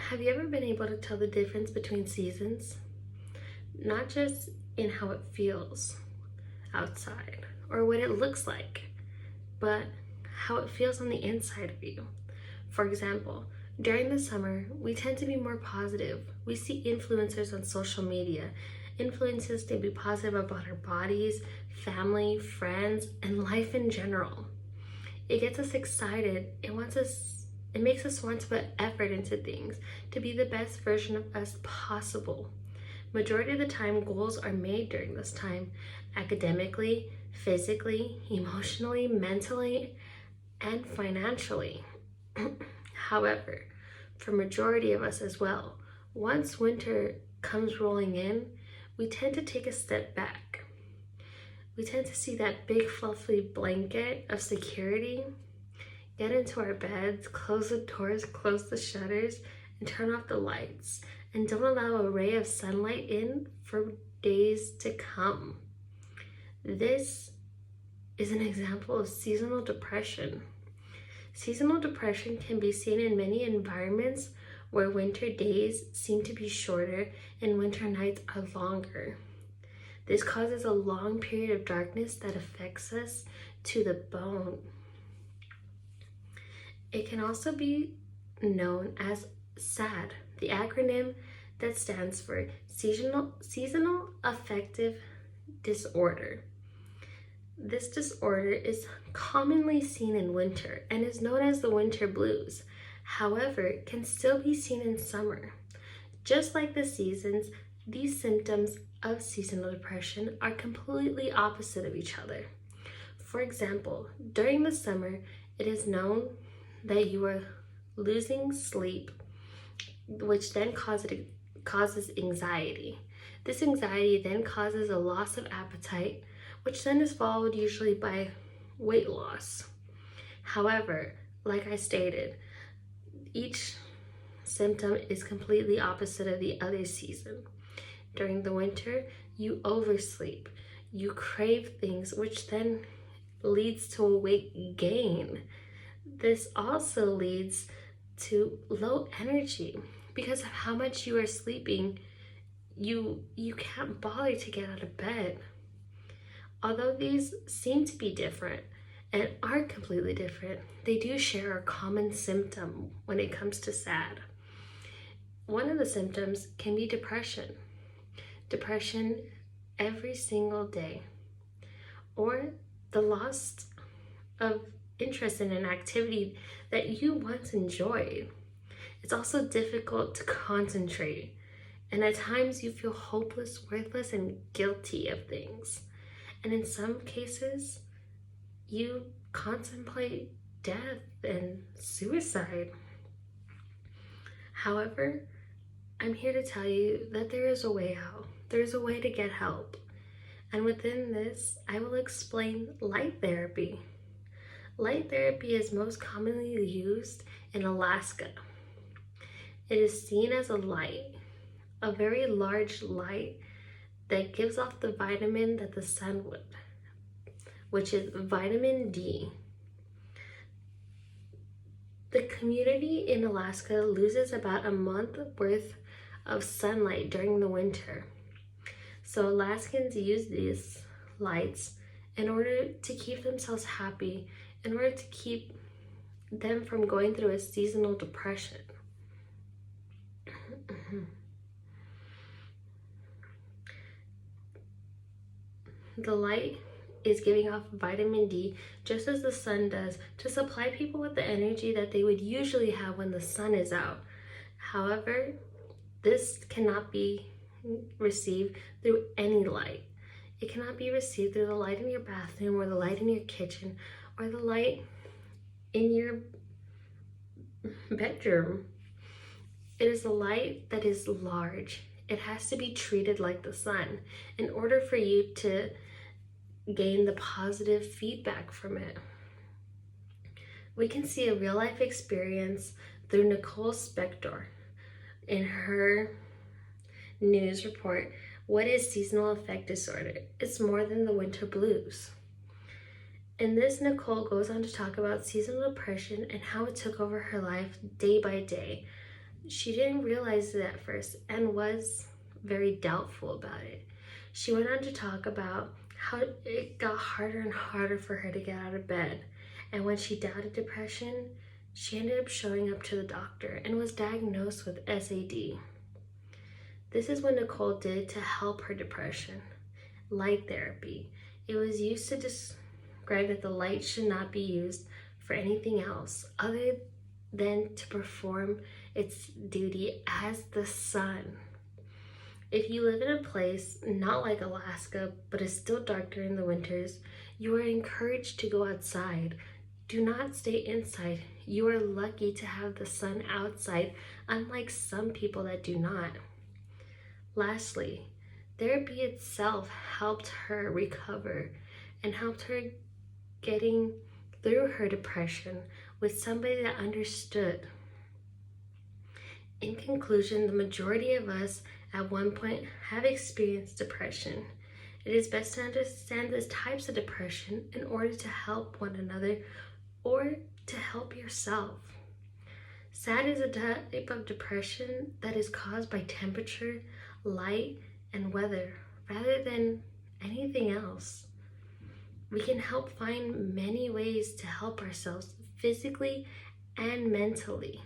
Have you ever been able to tell the difference between seasons? Not just in how it feels outside or what it looks like, but how it feels on the inside of you. For example, during the summer, we tend to be more positive. We see influencers on social media, influences to be positive about our bodies, family, friends, and life in general. It gets us excited. It makes us want to put effort into things to be the best version of us possible. Majority of the time, goals are made during this time, academically, physically, emotionally, mentally, and financially. However, for majority of us as well, once winter comes rolling in, we tend to take a step back. We tend to see that big fluffy blanket of security, get into our beds, close the doors, close the shutters, and turn off the lights, and don't allow a ray of sunlight in for days to come. This is an example of seasonal depression. Seasonal depression can be seen in many environments where winter days seem to be shorter and winter nights are longer. This causes a long period of darkness that affects us to the bone. It can also be known as SAD, the acronym that stands for Seasonal Affective Disorder. This disorder is commonly seen in winter and is known as the winter blues. However, it can still be seen in summer. Just like the seasons, these symptoms of seasonal depression are completely opposite of each other. For example, during the summer, it is known that you are losing sleep, which then causes anxiety. This anxiety then causes a loss of appetite, which then is followed usually by weight loss. However, like I stated, each symptom is completely opposite of the other season. During the winter, you oversleep, you crave things, which then leads to a weight gain. This also leads to low energy because of how much you are sleeping. You can't bother to get out of bed. Although these seem to be different and are completely different, they do share a common symptom when it comes to SAD. One of the symptoms can be depression. Depression every single day, or the loss of interest in an activity that you once enjoyed. It's also difficult to concentrate, and at times you feel hopeless, worthless, and guilty of things. And in some cases, you contemplate death and suicide. However, I'm here to tell you that there is a way out. There's a way to get help. And within this, I will explain light therapy. Light therapy is most commonly used in Alaska. It is seen as a light, a very large light that gives off the vitamin that the sun would, which is vitamin D. The community in Alaska loses about a month worth of sunlight during the winter. So Alaskans use these lights in order to keep themselves happy, in order to keep them from going through a seasonal depression. The light is giving off vitamin D just as the sun does to supply people with the energy that they would usually have when the sun is out. However, this cannot be received through any light. It cannot be received through the light in your bathroom or the light in your kitchen or the light in your bedroom. It is a light that is large. It has to be treated like the sun in order for you to gain the positive feedback from it. We can see a real life experience through Nicole Spector in her news report, What is Seasonal Affect Disorder? It's more than the winter blues. In this, Nicole goes on to talk about seasonal depression and how it took over her life day by day. She didn't realize it at first and was very doubtful about it. She went on to talk about how it got harder and harder for her to get out of bed. And when she doubted depression, she ended up showing up to the doctor and was diagnosed with SAD. This is what Nicole did to help her depression. Light therapy. It was used to describe that the light should not be used for anything else other than to perform its duty as the sun. If you live in a place not like Alaska, but is still dark during the winters, you are encouraged to go outside. Do not stay inside. You are lucky to have the sun outside, unlike some people that do not. Lastly, therapy itself helped her recover and helped her getting through her depression with somebody that understood. In conclusion, the majority of us at one point have experienced depression. It is best to understand the types of depression in order to help one another or to help yourself. SAD is a type of depression that is caused by temperature, light, and weather rather than anything else. We can help find many ways to help ourselves physically and mentally.